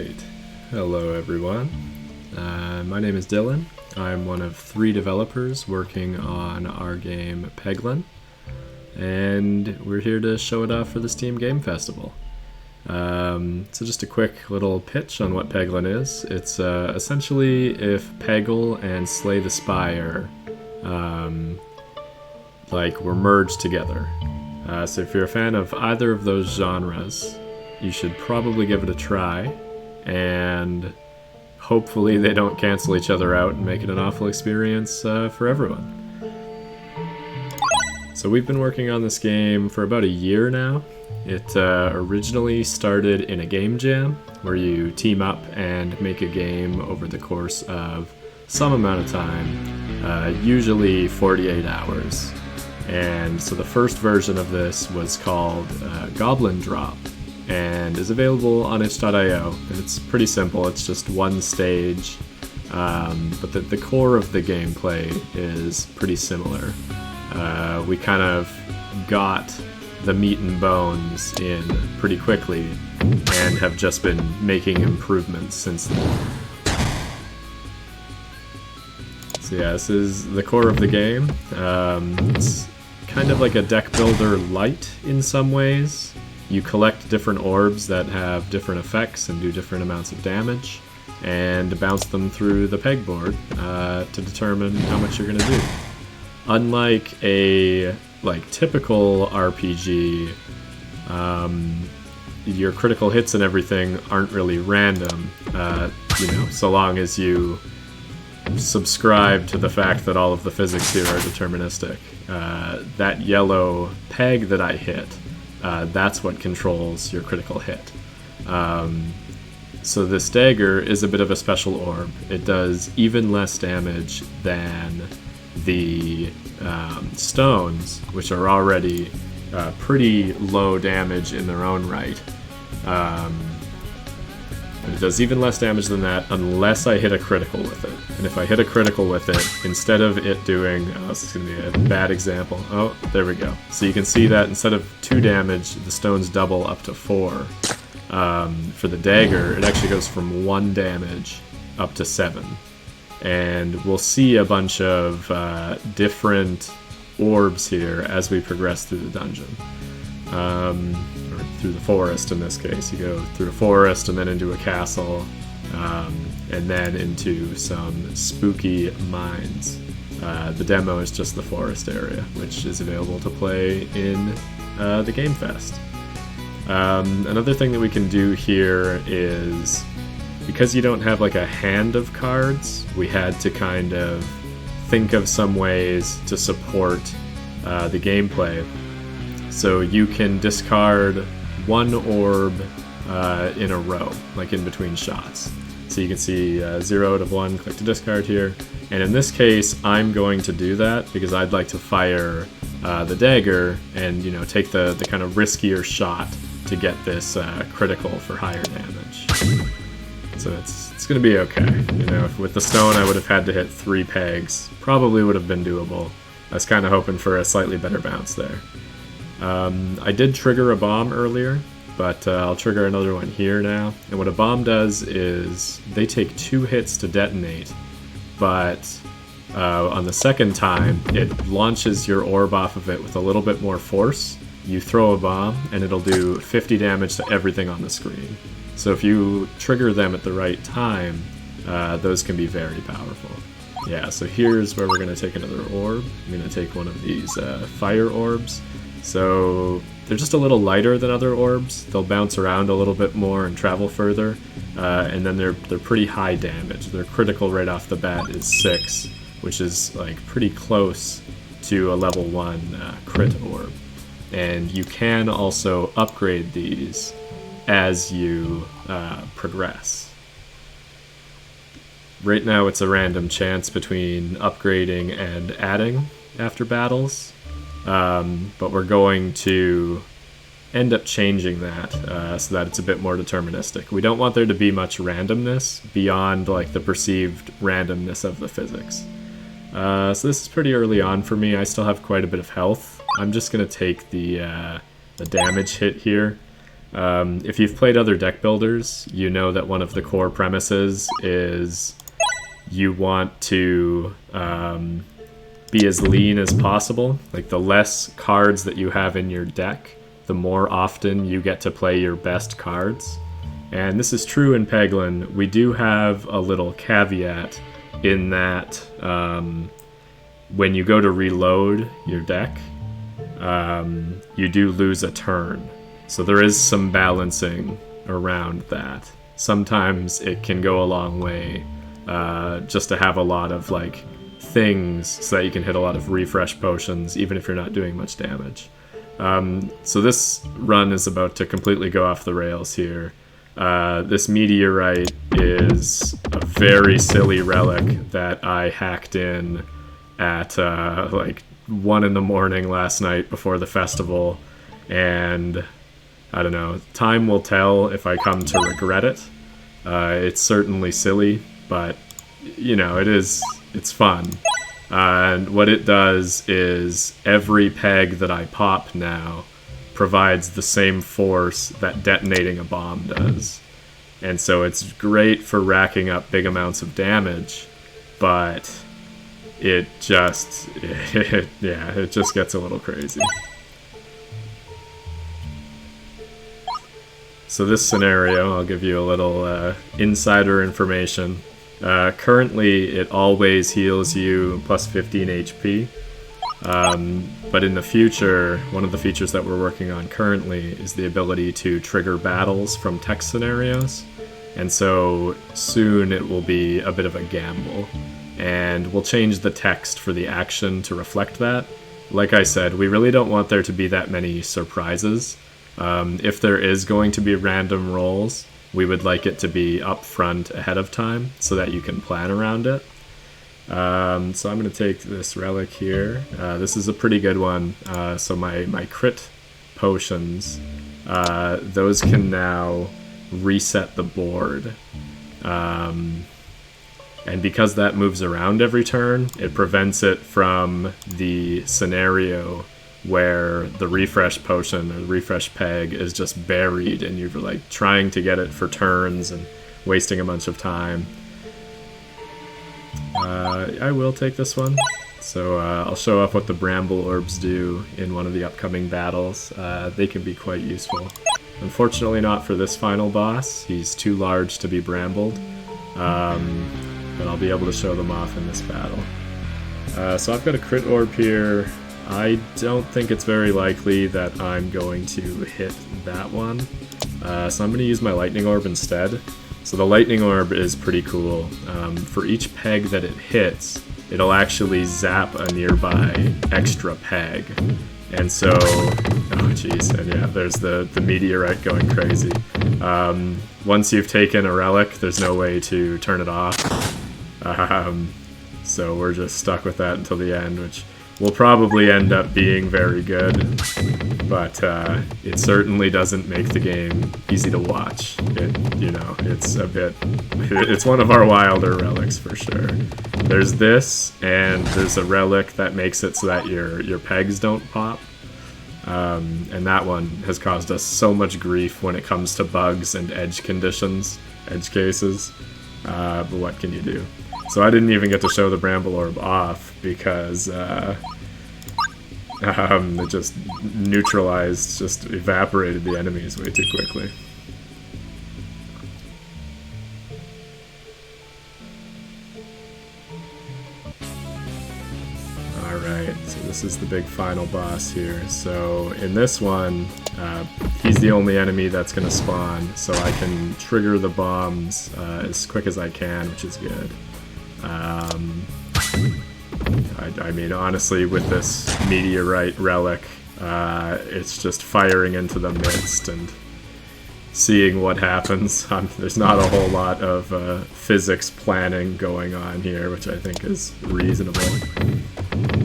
Alright, hello everyone. My name is Dylan. I'm one of 3 developers working on our game Peglin, and we're here to show it off for the Steam Game Festival. So just a quick little pitch on what Peglin is. It's essentially if Peggle and Slay the Spire were merged together. So if you're a fan of either of those genres, you should probably give it a try, and hopefully they don't cancel each other out and make it an awful experience for everyone. So we've been working on this game for about a year now. It originally started in a game jam, where you team up and make a game over the course of some amount of time, usually 48 hours. And so the first version of this was called Goblin Drop, and is available on itch.io. And it's pretty simple, it's just one stage, but the core of the gameplay is pretty similar. We kind of got the meat and bones in pretty quickly, and have just been making improvements since then. So yeah, this is the core of the game. It's kind of like a deck builder light in some ways. You collect different orbs that have different effects and do different amounts of damage, and bounce them through the pegboard to determine how much you're going to do. Unlike a typical RPG, your critical hits and everything aren't really random, so long as you subscribe to the fact that all of the physics here are deterministic. That yellow peg that I hit, that's what controls your critical hit. So this dagger is a bit of a special orb. It does even less damage than the stones, which are already pretty low damage in their own right. It does even less damage than that unless I hit a critical with it. And if I hit a critical with it, instead of it doing... Oh, this is going to be a bad example. Oh, there we go. So you can see that instead of 2 damage, the stones double up to 4. For the dagger, it actually goes from 1 damage up to 7. And we'll see a bunch of different orbs here as we progress through the dungeon. Or through the forest in this case. You go through a forest and then into a castle, and then into some spooky mines. The demo is just the forest area, which is available to play in the Game Fest. Another thing that we can do here is, because you don't have a hand of cards, we had to kind of think of some ways to support the gameplay. So you can discard 1 orb in a row, in between shots. So you can see 0 out of 1, click to discard here. And in this case, I'm going to do that because I'd like to fire the dagger and take the kind of riskier shot to get this critical for higher damage. So it's going to be okay. With the stone I would have had to hit 3 pegs. Probably would have been doable. I was kind of hoping for a slightly better bounce there. I did trigger a bomb earlier, but I'll trigger another one here now. And what a bomb does is they take 2 hits to detonate, but on the second time it launches your orb off of it with a little bit more force. You throw a bomb and it'll do 50 damage to everything on the screen. So if you trigger them at the right time, those can be very powerful. Yeah, so here's where we're going to take another orb. I'm going to take one of these fire orbs. So they're just a little lighter than other orbs. They'll bounce around a little bit more and travel further, and then they're pretty high damage. Their critical right off the bat is 6, which is pretty close to a level 1 crit orb. And you can also upgrade these as you progress. Right now it's a random chance between upgrading and adding after battles. But we're going to end up changing that so that it's a bit more deterministic. We don't want there to be much randomness beyond the perceived randomness of the physics. So this is pretty early on for me. I still have quite a bit of health. I'm just going to take the damage hit here. If you've played other deck builders, you know that one of the core premises is you want to be as lean as possible. Like, the less cards that you have in your deck, the more often you get to play your best cards. And this is true in Peglin. We do have a little caveat in that when you go to reload your deck, you do lose a turn. So there is some balancing around that. Sometimes it can go a long way just to have a lot of like things so that you can hit a lot of refresh potions even if you're not doing much damage. So this run is about to completely go off the rails here. This meteorite is a very silly relic that I hacked in at like 1 in the morning last night before the festival, and I don't know, time will tell if I come to regret it. It's certainly silly, but you know, it's fun. And what it does is every peg that I pop now provides the same force that detonating a bomb does. And so it's great for racking up big amounts of damage, but it just, it just gets a little crazy. So this scenario, I'll give you a little insider information. Currently, it always heals you plus 15 HP. But in the future, one of the features that we're working on currently is the ability to trigger battles from text scenarios. And so soon it will be a bit of a gamble. And we'll change the text for the action to reflect that. Like I said, we really don't want there to be that many surprises. If there is going to be random rolls, we would like it to be upfront ahead of time so that you can plan around it. So I'm going to take this relic here. This is a pretty good one. So my crit potions, those can now reset the board. And because that moves around every turn, it prevents it from the scenario where the refresh potion or the refresh peg is just buried and you're like trying to get it for turns and wasting a bunch of time. I will take this one. So I'll show off what the bramble orbs do in one of the upcoming battles. They can be quite useful. Unfortunately not for this final boss. He's too large to be brambled. But I'll be able to show them off in this battle. So I've got a crit orb here. I don't think it's very likely that I'm going to hit that one. So I'm going to use my lightning orb instead. So the lightning orb is pretty cool. For each peg that it hits, it'll actually zap a nearby extra peg. And so, oh jeez, and yeah, there's the meteorite going crazy. Once you've taken a relic, there's no way to turn it off. So we're just stuck with that until the end, which will probably end up being very good. But it certainly doesn't make the game easy to watch. You know, it's a bit, it's one of our wilder relics for sure. There's this, and there's a relic that makes it so that your pegs don't pop. And that one has caused us so much grief when it comes to bugs and edge conditions, edge cases. But what can you do? So I didn't even get to show the bramble orb off because it just neutralized, just evaporated the enemies way too quickly. Alright, so this is the big final boss here. So in this one, he's the only enemy that's going to spawn, so I can trigger the bombs as quick as I can, which is good. I mean, honestly, with this meteorite relic, it's just firing into the midst and seeing what happens. There's not a whole lot of physics planning going on here, which I think is reasonable.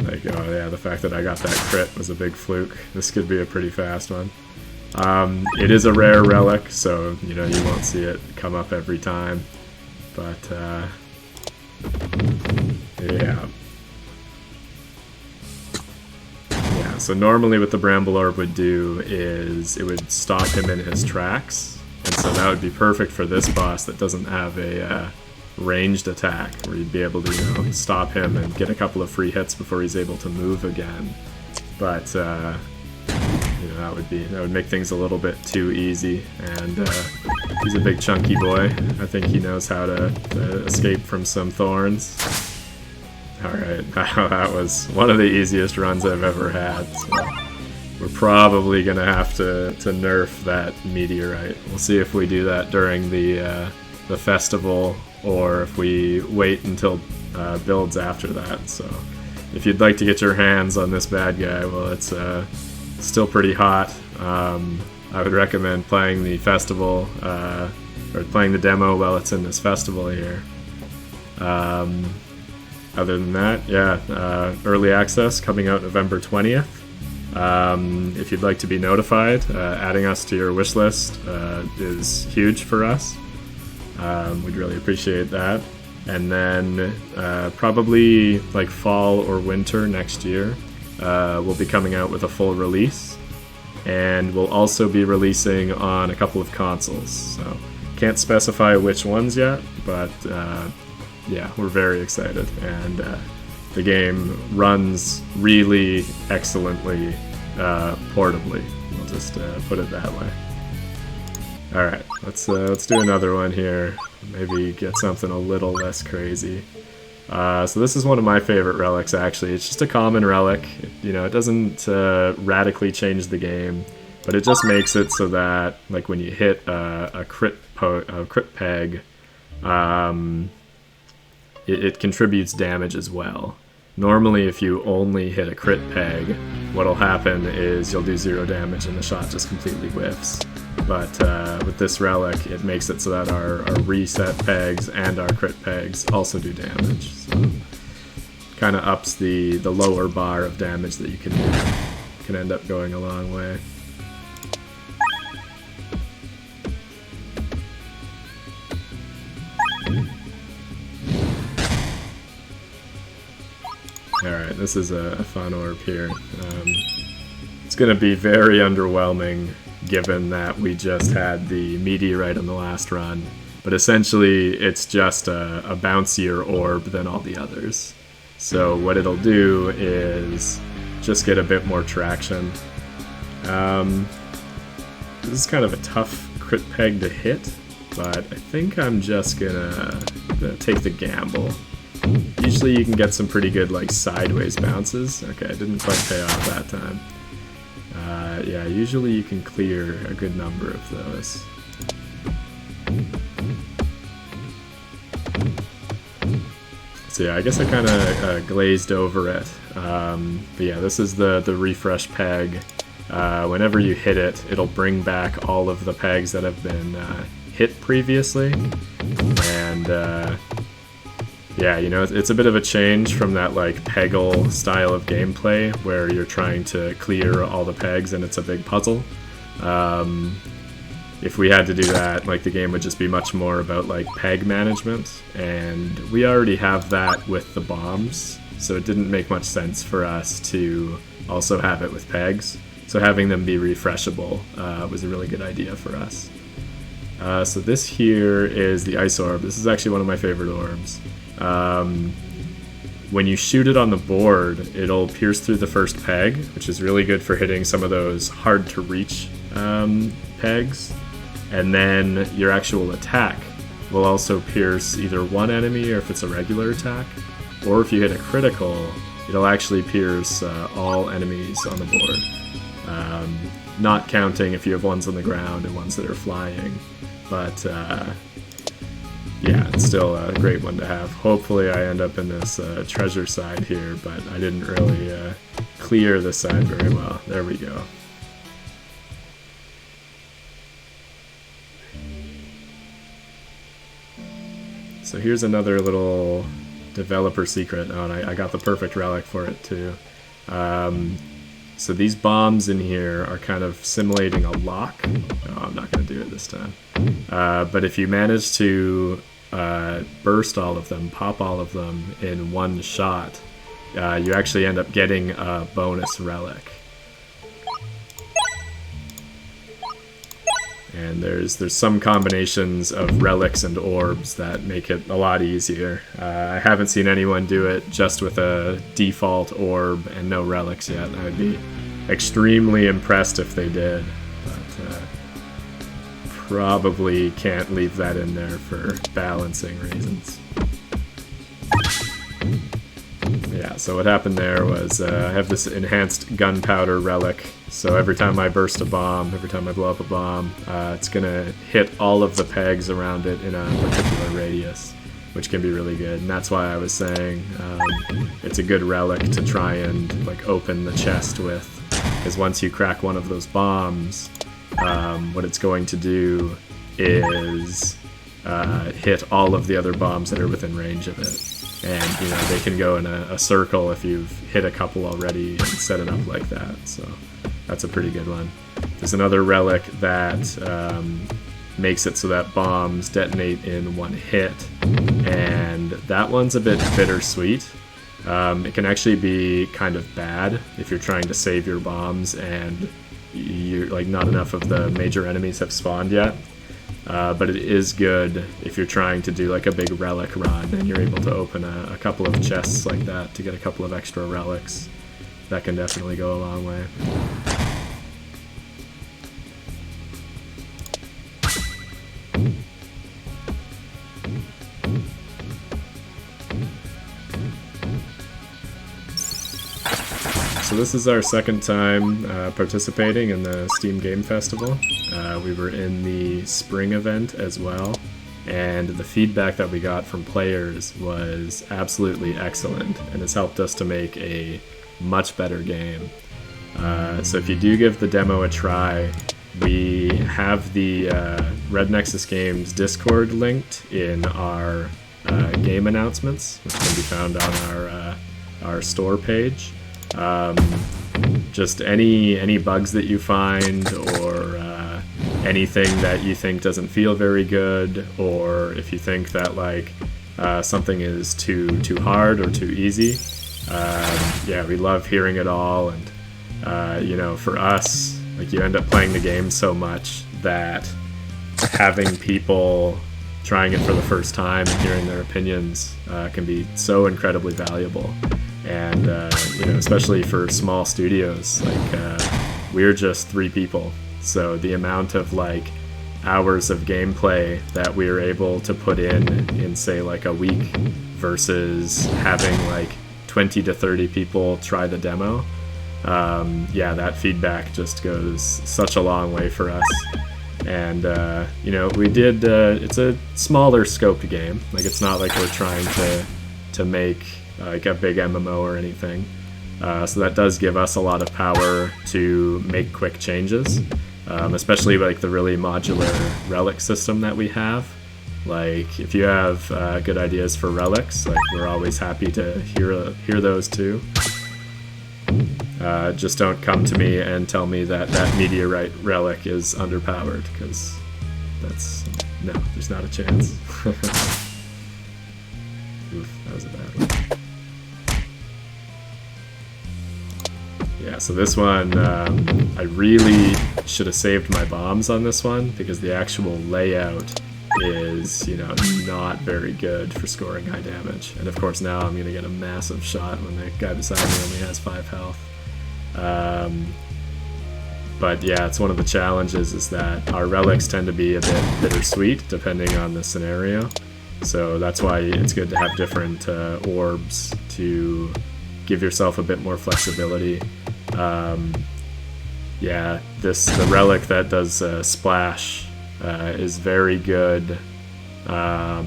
Like, oh yeah, the fact that I got that crit was a big fluke. This could be a pretty fast one. It is a rare relic, so, you know, you won't see it come up every time. But, yeah. Yeah, so normally what the Bramble Orb would do is it would stop him in his tracks, and so that would be perfect for this boss that doesn't have a ranged attack, where you'd be able to, you know, stop him and get a couple of free hits before he's able to move again. But you know, that would make things a little bit too easy, and he's a big chunky boy. I think he knows how to escape from some thorns. Alright, that was one of the easiest runs I've ever had, so we're probably gonna have to nerf that meteorite. We'll see if we do that during the festival, or if we wait until builds after that. So if you'd like to get your hands on this bad guy, well, it's still pretty hot. I would recommend playing the festival, or playing the demo while it's in this festival here. Other than that, yeah, early access coming out November 20th. If you'd like to be notified, adding us to your wish list is huge for us. We'd really appreciate that. And then probably like fall or winter next year, we'll be coming out with a full release. And we'll also be releasing on a couple of consoles. So can't specify which ones yet, but yeah, we're very excited, and the game runs really excellently portably. We'll just put it that way. All right, let's do another one here. Maybe get something a little less crazy. So this is one of my favorite relics, actually. It's just a common relic. You know, it doesn't radically change the game, but it just makes it so that, like, when you hit a crit peg, it contributes damage as well. Normally, if you only hit a crit peg, what'll happen is you'll do 0 damage and the shot just completely whiffs. But with this relic, it makes it so that our reset pegs and our crit pegs also do damage. So kind of ups the lower bar of damage that you can do. Can end up going a long way. Alright, this is a fun orb here. It's going to be very underwhelming given that we just had the meteorite on the last run, but essentially it's just a bouncier orb than all the others. So what it'll do is just get a bit more traction. This is kind of a tough crit peg to hit, but I think I'm just gonna take the gamble. Usually you can get some pretty good, like, sideways bounces. Okay, it didn't quite pay off that time. Yeah, usually you can clear a good number of those. So yeah, I guess I kind of glazed over it. But yeah, this is the refresh peg. Whenever you hit it, it'll bring back all of the pegs that have been hit previously. And yeah, you know, it's a bit of a change from that, like, Peggle style of gameplay where you're trying to clear all the pegs and it's a big puzzle. If we had to do that, like, the game would just be much more about, like, peg management, and we already have that with the bombs, so it didn't make much sense for us to also have it with pegs. So having them be refreshable was a really good idea for us. So this here is the ice orb. This is actually one of my favorite orbs. When you shoot it on the board, it'll pierce through the first peg, which is really good for hitting some of those hard to reach pegs. And then your actual attack will also pierce either one enemy, or if it's a regular attack, or if you hit a critical, it'll actually pierce all enemies on the board. Not counting if you have ones on the ground and ones that are flying. But yeah, it's still a great one to have. Hopefully I end up in this treasure side here, but I didn't really clear this side very well. There we go. So here's another little developer secret. Oh, and I got the perfect relic for it too. So these bombs in here are kind of simulating a lock. Oh, I'm not going to do it this time. But if you manage to burst all of them, pop all of them in one shot, you actually end up getting a bonus relic. And there's some combinations of relics and orbs that make it a lot easier. I haven't seen anyone do it just with a default orb and no relics yet. I'd be extremely impressed if they did, but probably can't leave that in there for balancing reasons. Yeah, so what happened there was I have this enhanced gunpowder relic, so every time I burst a bomb, every time I blow up a bomb, it's going to hit all of the pegs around it in a particular radius, which can be really good. And that's why I was saying it's a good relic to try and like open the chest with, because once you crack one of those bombs, what it's going to do is hit all of the other bombs that are within range of it. And, you know, they can go in a circle if you've hit a couple already and set it up like that. So that's a pretty good one. There's another relic that makes it so that bombs detonate in one hit. And that one's a bit bittersweet. It can actually be kind of bad if you're trying to save your bombs and you're like not enough of the major enemies have spawned yet. But it is good if you're trying to do like a big relic run and you're able to open a couple of chests like that to get a couple of extra relics. That can definitely go a long way. So this is our second time participating in the Steam Game Festival. We were in the spring event as well, and the feedback that we got from players was absolutely excellent, and has helped us to make a much better game. So if you do give the demo a try, we have the Red Nexus Games Discord linked in our game announcements, which can be found on our store page. Just any bugs that you find, or anything that you think doesn't feel very good, or if you think that like something is too hard or too easy. Yeah, we love hearing it all, and you know, for us, like, you end up playing the game so much that having people trying it for the first time and hearing their opinions can be so incredibly valuable. And you know, especially for small studios, like we're just 3 people, so the amount of like hours of gameplay that we're able to put in say like a week versus having like 20 to 30 people try the demo, yeah, that feedback just goes such a long way for us. And you know, we did it's a smaller scoped game, like it's not like we're trying to make like a big MMO or anything, so that does give us a lot of power to make quick changes, especially like the really modular relic system that we have. Like, if you have good ideas for relics, like, we're always happy to hear those too. Just don't come to me and tell me that meteorite relic is underpowered, because no, there's not a chance. Oof, that was a bad one. Yeah, so this one, I really should have saved my bombs on this one, because the actual layout is, you know, not very good for scoring high damage. And of course now I'm going to get a massive shot when the guy beside me only has 5 health. But yeah, it's one of the challenges is that our relics tend to be a bit bittersweet depending on the scenario. So that's why it's good to have different orbs to give yourself a bit more flexibility. Yeah, the relic that does splash is very good. Yeah,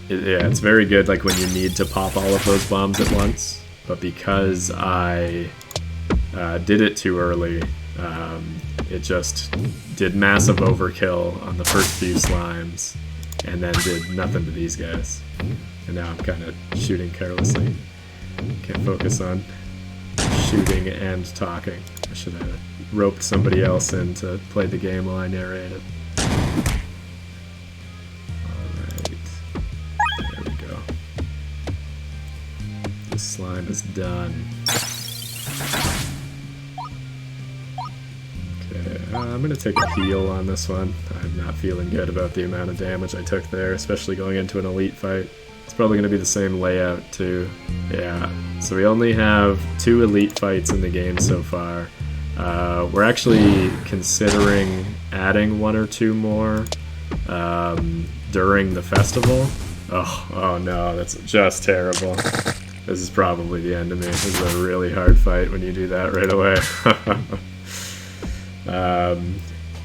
it's very good like when you need to pop all of those bombs at once. But because I did it too early, it just did massive overkill on the first few slimes, and then did nothing to these guys. And now I'm kind of shooting carelessly. Can't focus on shooting and talking. I should have roped somebody else in to play the game while I narrate it. Alright. There we go. This slime is done. I'm going to take a heal on this one. I'm not feeling good about the amount of damage I took there, especially going into an elite fight. It's probably going to be the same layout too. Yeah, so we only have 2 elite fights in the game so far. We're actually considering adding 1 or 2 more during the festival. Oh no, that's just terrible. This is probably the end of me. This is a really hard fight when you do that right away.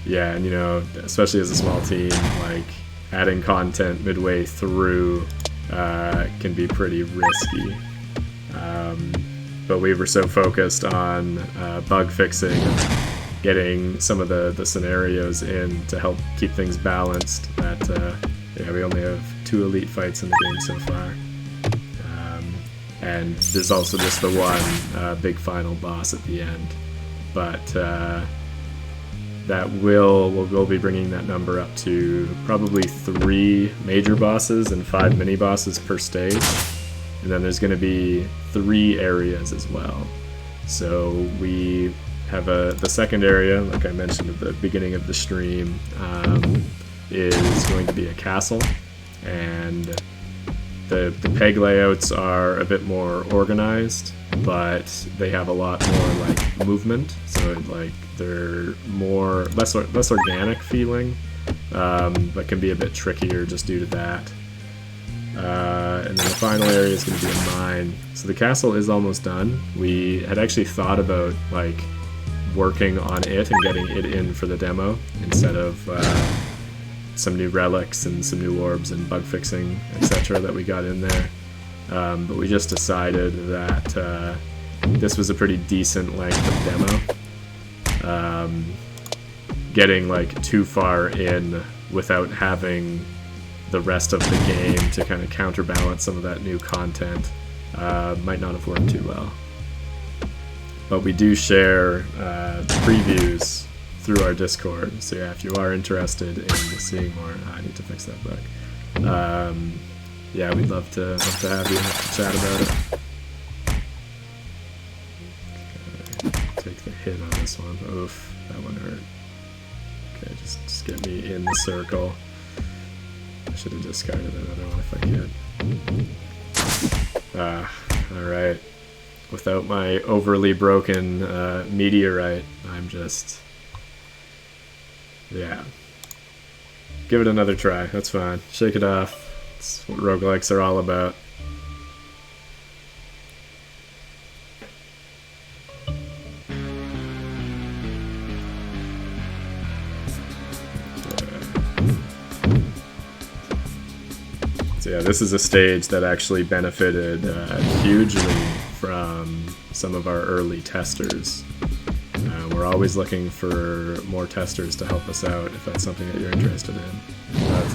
Yeah, and you know, especially as a small team, like adding content midway through can be pretty risky. But we were so focused on bug fixing and getting some of the scenarios in to help keep things balanced that yeah, we only have 2 elite fights in the game so far. And there's also just the one big final boss at the end. But that we'll be bringing that number up to probably 3 major bosses and 5 mini bosses per stage. And then there's going to be 3 areas as well. So we have the second area, like I mentioned at the beginning of the stream, is going to be a castle. And the peg layouts are a bit more organized, but they have a lot more like movement, so like they're less organic feeling, but can be a bit trickier just due to that. And then the final area is going to be a mine. So the castle is almost done. We had actually thought about like working on it and getting it in for the demo instead of some new relics and some new orbs and bug fixing, etc. that we got in there. But we just decided that this was a pretty decent length of demo. Getting like too far in without having the rest of the game to kind of counterbalance some of that new content might not have worked too well. But we do share previews through our Discord, so yeah, if you are interested in seeing more, I need to fix that bug. Yeah, we'd love to have you chat about it. Okay, take the hit on this one. Oof, that one hurt. Okay, just get me in the circle. I should have discarded another one if I could. Alright. Without my overly broken meteorite, I'm just... yeah. Give it another try, that's fine. Shake it off. That's what roguelikes are all about. So yeah, this is a stage that actually benefited hugely from some of our early testers. We're always looking for more testers to help us out if that's something that you're interested in. But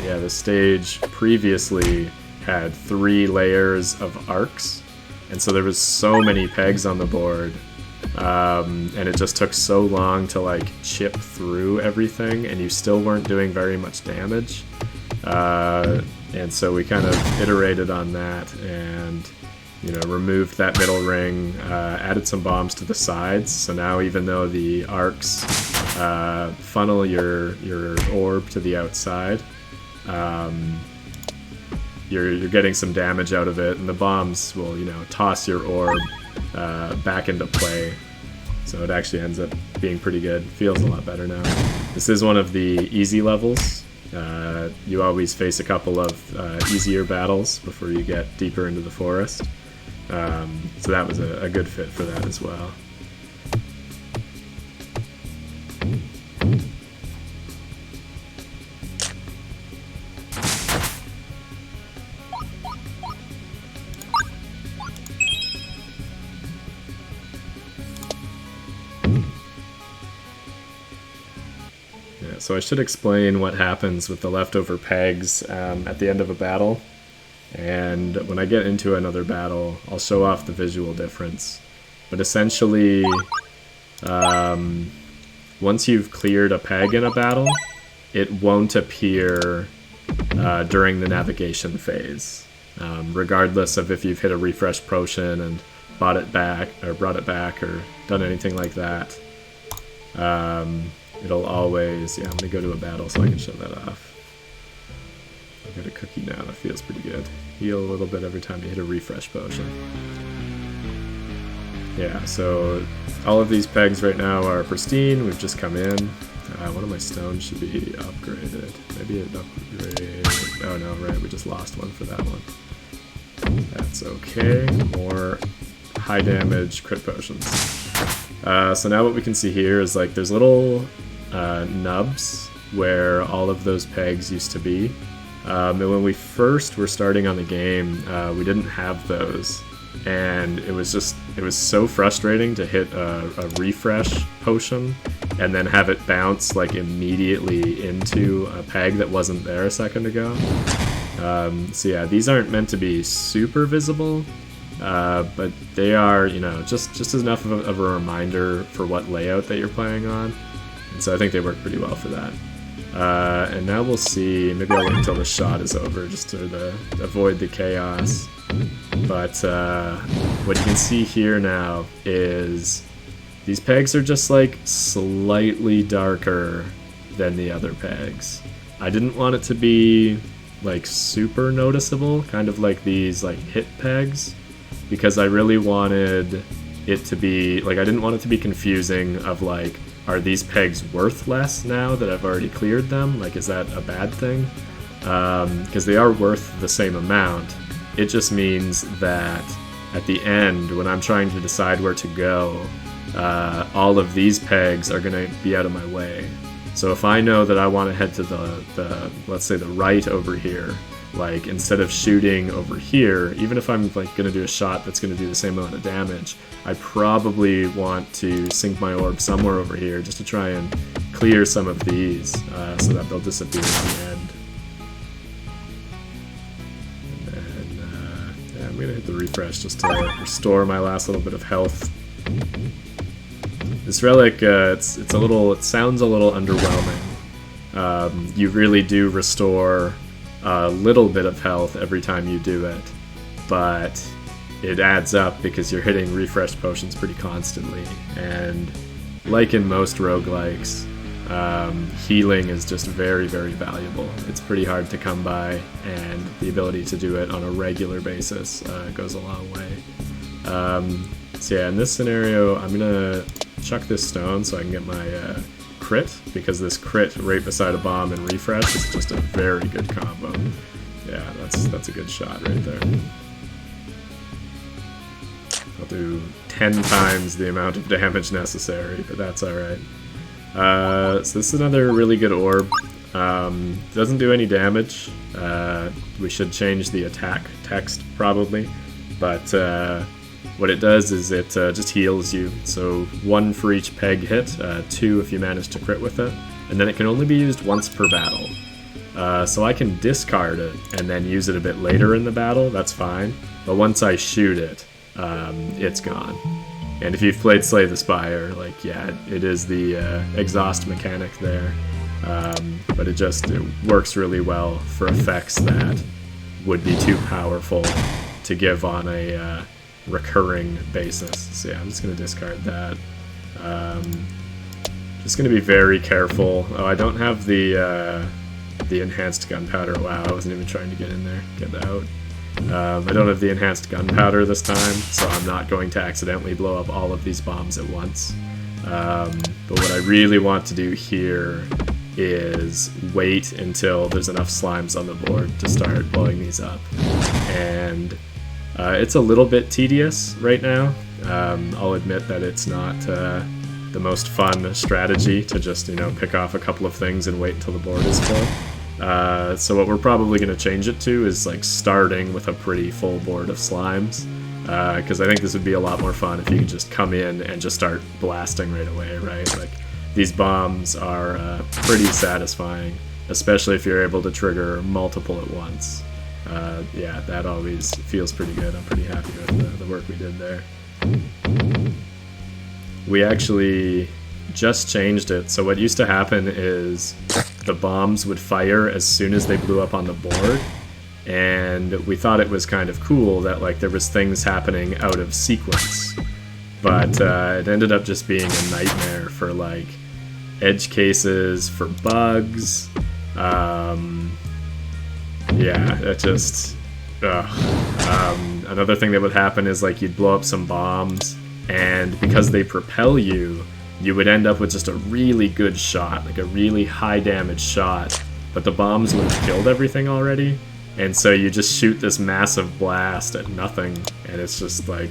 yeah, the stage previously had 3 layers of arcs, and so there was so many pegs on the board, and it just took so long to like chip through everything, and you still weren't doing very much damage. And so we kind of iterated on that and, you know, removed that middle ring, added some bombs to the sides. So now even though the arcs funnel your orb to the outside, you're getting some damage out of it, and the bombs will, you know, toss your orb back into play. So it actually ends up being pretty good. Feels a lot better now. This is one of the easy levels. You always face a couple of easier battles before you get deeper into the forest. So that was a good fit for that as well. So I should explain what happens with the leftover pegs at the end of a battle. And when I get into another battle, I'll show off the visual difference. But essentially, once you've cleared a peg in a battle, it won't appear during the navigation phase, regardless of if you've hit a refresh potion and brought it back or done anything like that. It'll always... Yeah, I'm going to go to a battle so I can show that off. I've got a cookie now, that feels pretty good. Heal a little bit every time you hit a refresh potion. Yeah, so all of these pegs right now are pristine. We've just come in. One of my stones should be upgraded. Maybe an upgrade... Oh no, right, we just lost one for that one. That's okay. More high damage crit potions. So now what we can see here is like there's little nubs where all of those pegs used to be. And when we first were starting on the game, we didn't have those. And it was so frustrating to hit a refresh potion and then have it bounce like immediately into a peg that wasn't there a second ago. So yeah, these aren't meant to be super visible, but they are, you know, just enough of a reminder for what layout that you're playing on. And so I think they work pretty well for that. And now we'll see, maybe I'll wait until the shot is over just to avoid the chaos. But what you can see here now is these pegs are just like slightly darker than the other pegs. I didn't want it to be like super noticeable, kind of like these like hit pegs, because I really wanted it to be like, I didn't want it to be confusing of like, are these pegs worth less now that I've already cleared them? Like, is that a bad thing? Because they are worth the same amount. It just means that at the end, when I'm trying to decide where to go, all of these pegs are going to be out of my way. So if I know that I want to head to the let's say the right over here, like instead of shooting over here, even if I'm like going to do a shot that's going to do the same amount of damage, I probably want to sink my orb somewhere over here just to try and clear some of these so that they'll disappear at the end. And then yeah, I'm going to hit the refresh just to restore my last little bit of health. This relic, it sounds a little underwhelming. You really do restore a little bit of health every time you do it, but it adds up because you're hitting refresh potions pretty constantly. And like in most roguelikes, healing is just very, very valuable. It's pretty hard to come by, and the ability to do it on a regular basis goes a long way. So yeah, in this scenario, I'm gonna chuck this stone so I can get my crit, because this crit right beside a bomb and refresh is just a very good combo. Yeah, that's a good shot right there. I'll do 10 times the amount of damage necessary, but that's alright. So this is another really good orb. Doesn't do any damage. We should change the attack text probably, but what it does is it just heals you. So 1 for each peg hit, 2 if you manage to crit with it, and then it can only be used once per battle. So I can discard it and then use it a bit later in the battle, that's fine. But once I shoot it, it's gone. And if you've played Slay the Spire, like, yeah, it is the exhaust mechanic there. But it works really well for effects that would be too powerful to give on a recurring basis. So yeah, I'm just going to discard that. Just going to be very careful. Oh, I don't have the enhanced gunpowder. Wow, I wasn't even trying to get in there. Get out. I don't have the enhanced gunpowder this time, so I'm not going to accidentally blow up all of these bombs at once. But what I really want to do here is wait until there's enough slimes on the board to start blowing these up. And it's a little bit tedious right now. I'll admit that it's not the most fun strategy to just, pick off a couple of things and wait until the board is full. So what we're probably going to change it to is like starting with a pretty full board of slimes, because I think this would be a lot more fun if you could just come in and just start blasting right away, right? Like, these bombs are pretty satisfying, especially if you're able to trigger multiple at once. Yeah, that always feels pretty good. I'm pretty happy with the work we did there. We actually just changed it. So what used to happen is the bombs would fire as soon as they blew up on the board, and we thought it was kind of cool that like there was things happening out of sequence, but it ended up just being a nightmare for like edge cases for bugs. Yeah, it just... another thing that would happen is like you'd blow up some bombs, and because they propel you, you would end up with just a really good shot, like a really high damage shot, but the bombs would have killed everything already, and so you just shoot this massive blast at nothing, and it's just like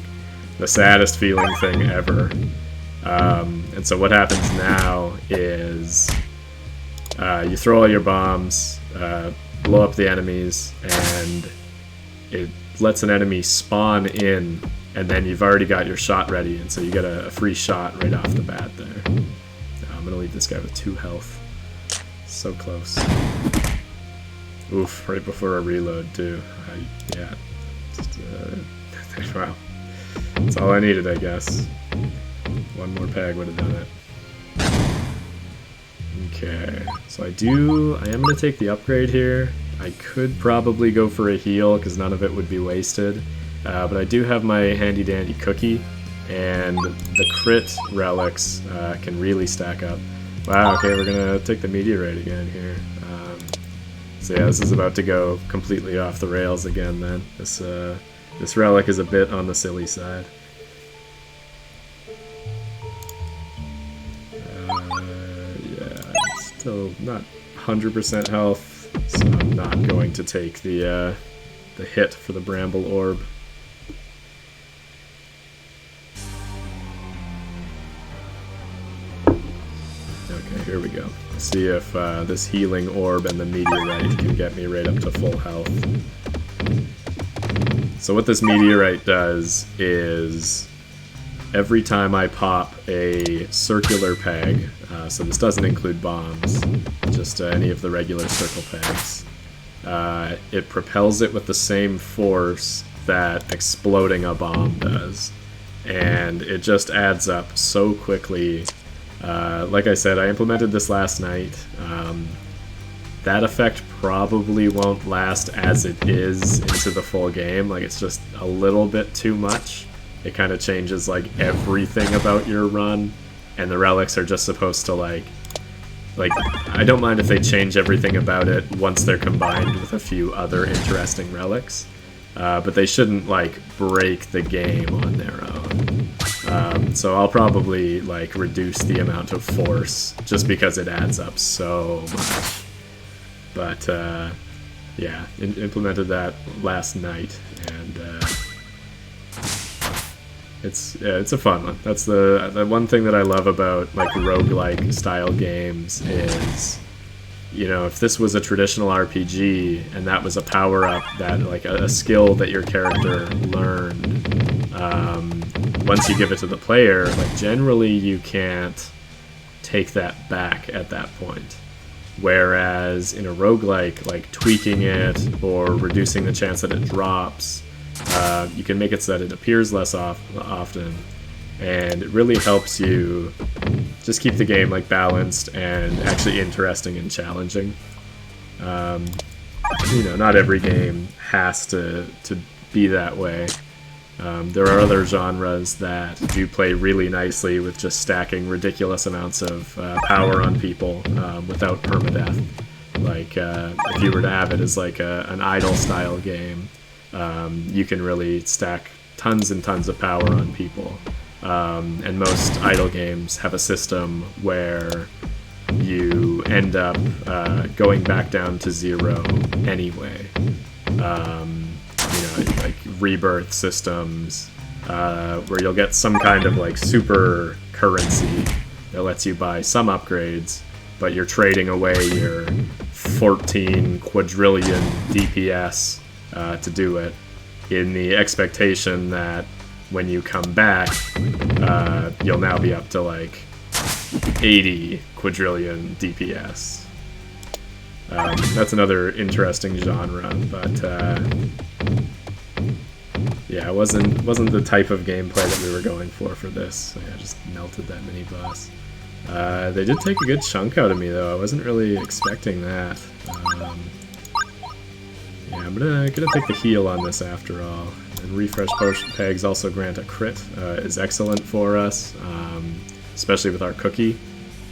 the saddest feeling thing ever. And so what happens now is you throw all your bombs, blow up the enemies, and it lets an enemy spawn in, and then you've already got your shot ready, and so you get a free shot right off the bat there. I'm gonna leave this guy with 2 health. So close. Oof, right before a reload too. Yeah. Just, wow. That's all I needed, I guess. One more peg would have done it. Okay, so I am going to take the upgrade here. I could probably go for a heal because none of it would be wasted. But I do have my handy dandy cookie, and the crit relics can really stack up. Wow, okay, we're going to take the meteorite again here. So yeah, this is about to go completely off the rails again then. This relic is a bit on the silly side. Still not 100% health, so I'm not going to take the hit for the bramble orb. Okay, here we go. Let's see if this healing orb and the meteorite can get me right up to full health. So what this meteorite does is every time I pop a circular peg, so this doesn't include bombs, just any of the regular circle pegs, it propels it with the same force that exploding a bomb does. And it just adds up so quickly. Like I said, I implemented this last night. That effect probably won't last as it is into the full game. Like, it's just a little bit too much. It kind of changes like everything about your run, and the relics are just supposed to like I don't mind if they change everything about it once they're combined with a few other interesting relics, but they shouldn't like break the game on their own. So I'll probably like reduce the amount of force just because it adds up so much. But yeah, implemented that last night, and it's a fun one. That's the one thing that I love about like roguelike style games is, you know, if this was a traditional RPG and that was a power up that like a skill that your character learned, once you give it to the player, like generally you can't take that back at that point. Whereas in a roguelike, like tweaking it or reducing the chance that it drops, you can make it so that it appears less often, and it really helps you just keep the game like balanced and actually interesting and challenging. You know, not every game has to be that way. There are other genres that do play really nicely with just stacking ridiculous amounts of power on people without permadeath. Like if you were to have it as like an idle style game, you can really stack tons and tons of power on people. And most idle games have a system where you end up going back down to 0 anyway. You know, like rebirth systems, where you'll get some kind of like super currency that lets you buy some upgrades, but you're trading away your 14 quadrillion DPS to do it, in the expectation that when you come back, you'll now be up to like 80 quadrillion DPS. That's another interesting genre, but yeah, it wasn't the type of gameplay that we were going for this. So yeah, I just melted that mini boss. They did take a good chunk out of me though. I wasn't really expecting that. Yeah, I'm gonna take the heal on this after all. And refresh potion pegs also grant a crit. Is excellent for us, especially with our cookie.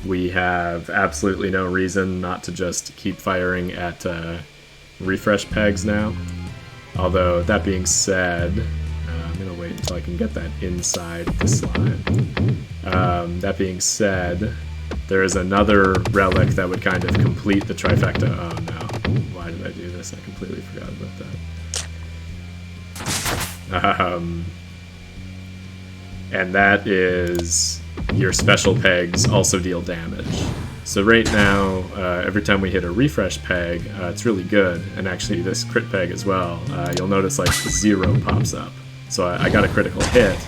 we have absolutely no reason not to just keep firing at refresh pegs now. Although, that being said, I'm going to wait until I can get that inside the slime. That being said, there is another relic that would kind of complete the trifecta. Oh no, why did I do this? I completely forgot about that. And that is your special pegs also deal damage. So right now, every time we hit a refresh peg, it's really good. And actually this crit peg as well, you'll notice like 0 pops up. So I got a critical hit,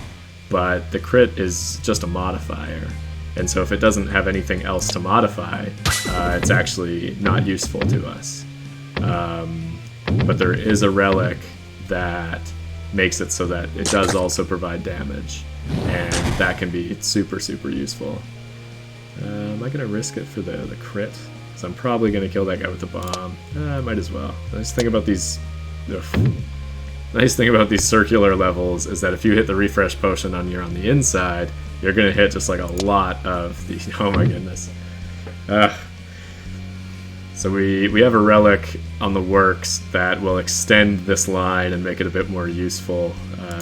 but the crit is just a modifier. And so if it doesn't have anything else to modify, it's actually not useful to us. But there is a relic that makes it so that it does also provide damage. And that can be super, super useful. Am I going to risk it for the crit? Because I'm probably going to kill that guy with the bomb. I might as well. The nice thing about these... Nice thing about these circular levels is that if you hit the refresh potion on the inside, you're going to hit just like a lot of the... Oh my goodness. So we have a relic on the works that will extend this line and make it a bit more useful,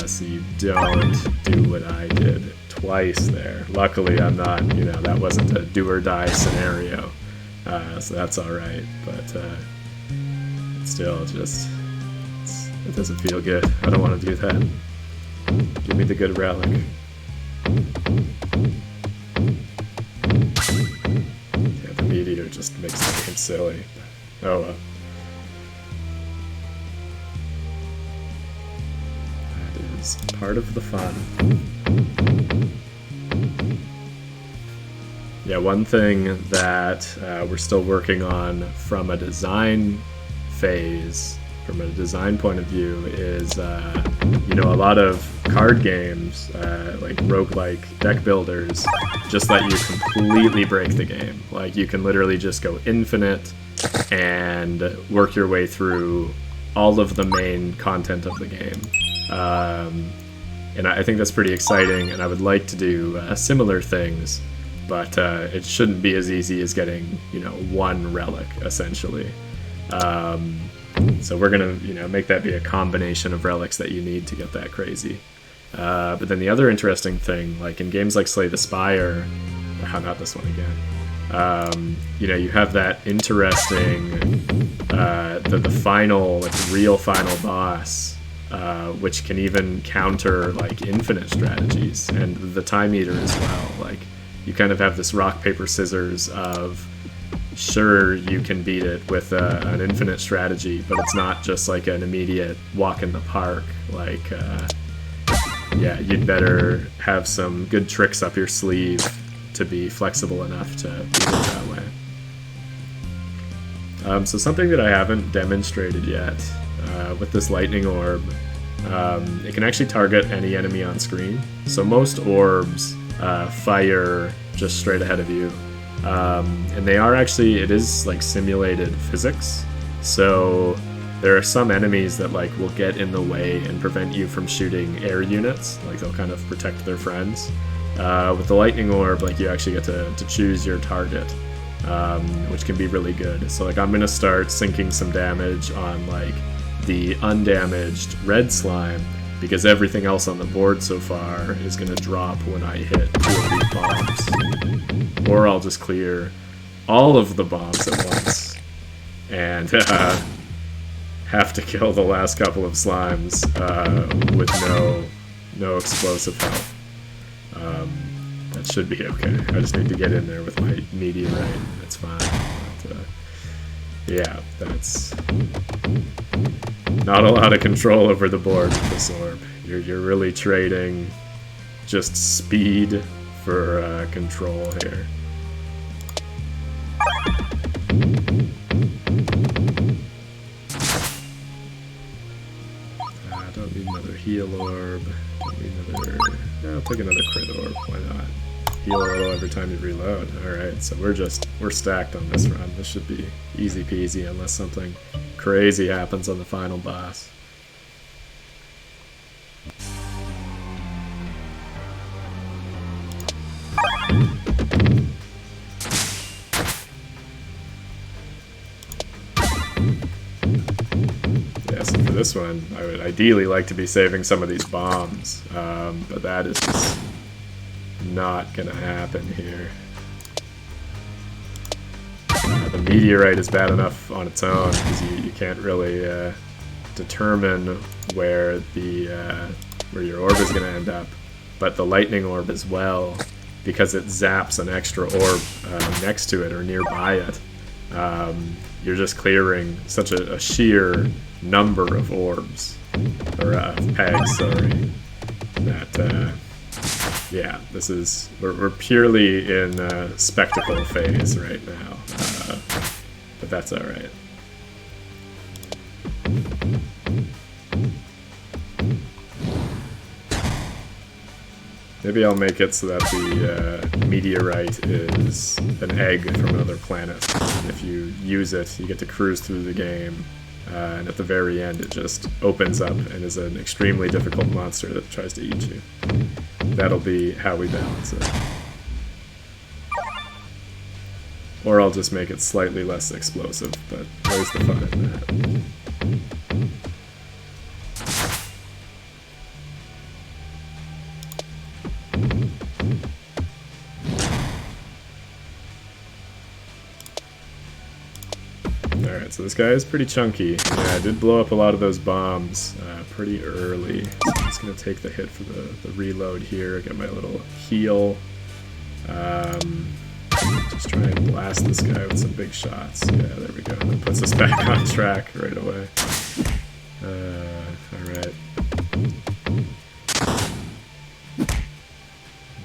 so you don't do what I did twice there. Luckily, I'm not, that wasn't a do-or-die scenario, so that's alright, but still, it doesn't feel good. I don't want to do that. Give me the good relic. Yeah, the meteor just makes the game silly. Oh well. That is part of the fun. Yeah, one thing that we're still working on from a design phase, from a design point of view, is a lot of card games like roguelike deck builders just let you completely break the game. Like, you can literally just go infinite and work your way through all of the main content of the game. And I think that's pretty exciting, and I would like to do similar things, but it shouldn't be as easy as getting, one relic, essentially. So we're gonna, make that be a combination of relics that you need to get that crazy. But then the other interesting thing, like in games like Slay the Spire, not this one again. You have that interesting, the final, real final boss, which can even counter infinite strategies, and the time eater as well. You kind of have this rock paper scissors of, sure, you can beat it with an infinite strategy, but it's not just an immediate walk in the park. You'd better have some good tricks up your sleeve to be flexible enough to beat it that way. So something that I haven't demonstrated yet with this lightning orb, it can actually target any enemy on screen. So most orbs fire just straight ahead of you. And they are actually, it is simulated physics, so there are some enemies that will get in the way and prevent you from shooting air units. They'll kind of protect their friends. With the lightning orb, you actually get to choose your target, which can be really good. So I'm gonna start sinking some damage on the undamaged red slime, because everything else on the board so far is gonna drop when I hit 2 of these bombs. Or I'll just clear all of the bombs at once and have to kill the last couple of slimes with no explosive health. That should be okay. I just need to get in there with my meteorite. That's fine. But, yeah, that's not a lot of control over the board with this orb. You're really trading just speed for control here. Don't need another heal orb. Don't need another... I'll take another crit orb. Why not? Heal a little every time you reload. Alright, so we're stacked on this run. This should be easy peasy unless something crazy happens on the final boss. for this one, I would ideally like to be saving some of these bombs, but that is just not gonna happen here. The meteorite is bad enough on its own because you can't really determine where your orb is gonna end up, but the lightning orb as well, because it zaps an extra orb next to it or nearby it. You're just clearing such a sheer number of orbs, or pegs, sorry, that yeah, we're purely in spectacle phase right now, but that's all right. Maybe I'll make it so that the meteorite is an egg from another planet. If you use it, you get to cruise through the game, and at the very end it just opens up and is an extremely difficult monster that tries to eat you. That'll be how we balance it. Or I'll just make it slightly less explosive, but where's the fun in that? Alright, so this guy is pretty chunky. Yeah, I did blow up a lot of those bombs pretty early. So I'm just going to take the hit for the reload here, get my little heal. Just try and blast this guy with some big shots. Yeah, there we go. That puts us back on track right away. Alright.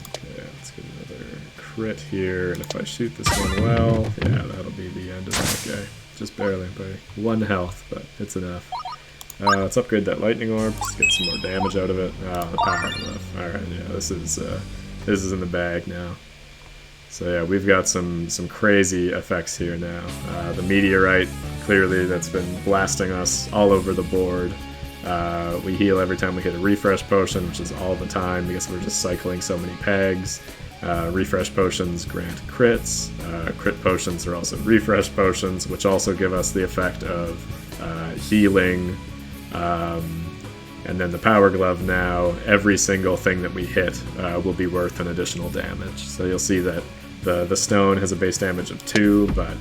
Okay, let's get another crit here, and if I shoot this one well, yeah, that'll be the end of that guy. Just barely, by 1 health, but it's enough. Let's upgrade that lightning orb, just get some more damage out of it. The power glove. Alright, yeah, this is in the bag now. So yeah, we've got some crazy effects here now. The meteorite, clearly, that's been blasting us all over the board. We heal every time we hit a refresh potion, which is all the time because we're just cycling so many pegs. Refresh potions grant crits. Crit potions are also refresh potions, which also give us the effect of healing. And then the power glove now, every single thing that we hit will be worth an additional damage. So you'll see that the stone has a base damage of 2, but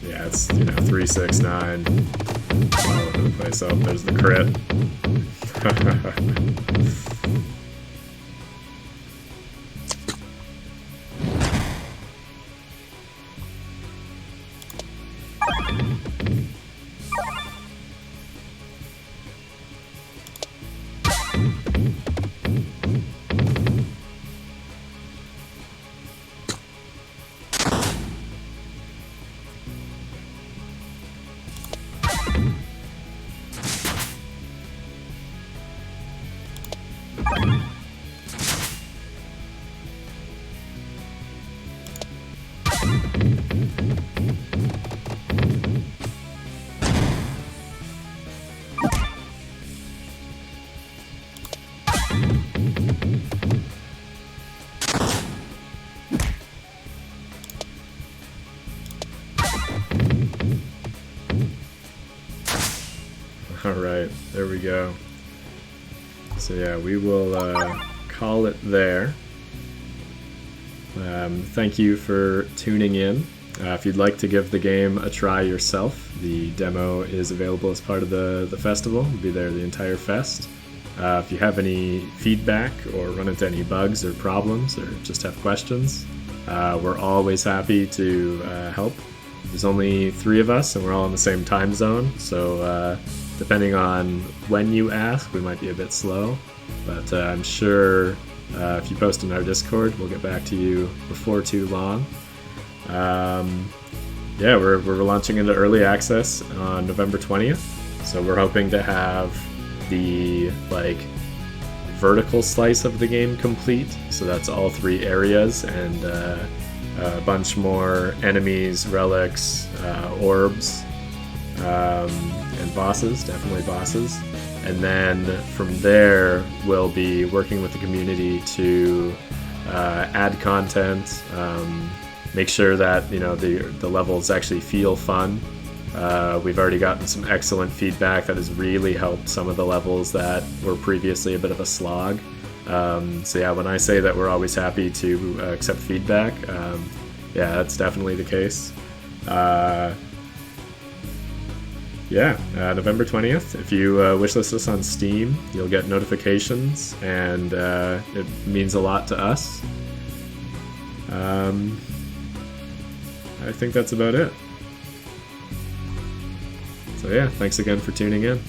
yeah, it's 3, 6, 9, all over the place. Oh, there's the crit. Alright, there we go. So yeah, we will call it there. Thank you for tuning in. If you'd like to give the game a try yourself, the demo is available as part of the festival. We'll be there the entire fest. If you have any feedback or run into any bugs or problems or just have questions, we're always happy to help. There's only 3 of us and we're all in the same time zone, so depending on when you ask, we might be a bit slow, but I'm sure if you post in our Discord, we'll get back to you before too long. Yeah, we're launching into early access on November 20th, so we're hoping to have the vertical slice of the game complete, so that's all 3 areas and a bunch more enemies, relics, orbs, and bosses, definitely bosses. And then from there, we'll be working with the community to add content, make sure that the levels actually feel fun, We've already gotten some excellent feedback that has really helped some of the levels that were previously a bit of a slog. So yeah, when I say that we're always happy to accept feedback, yeah, that's definitely the case. Yeah, November 20th. If you wishlist us on Steam, you'll get notifications, and it means a lot to us. I think that's about it. So yeah, thanks again for tuning in.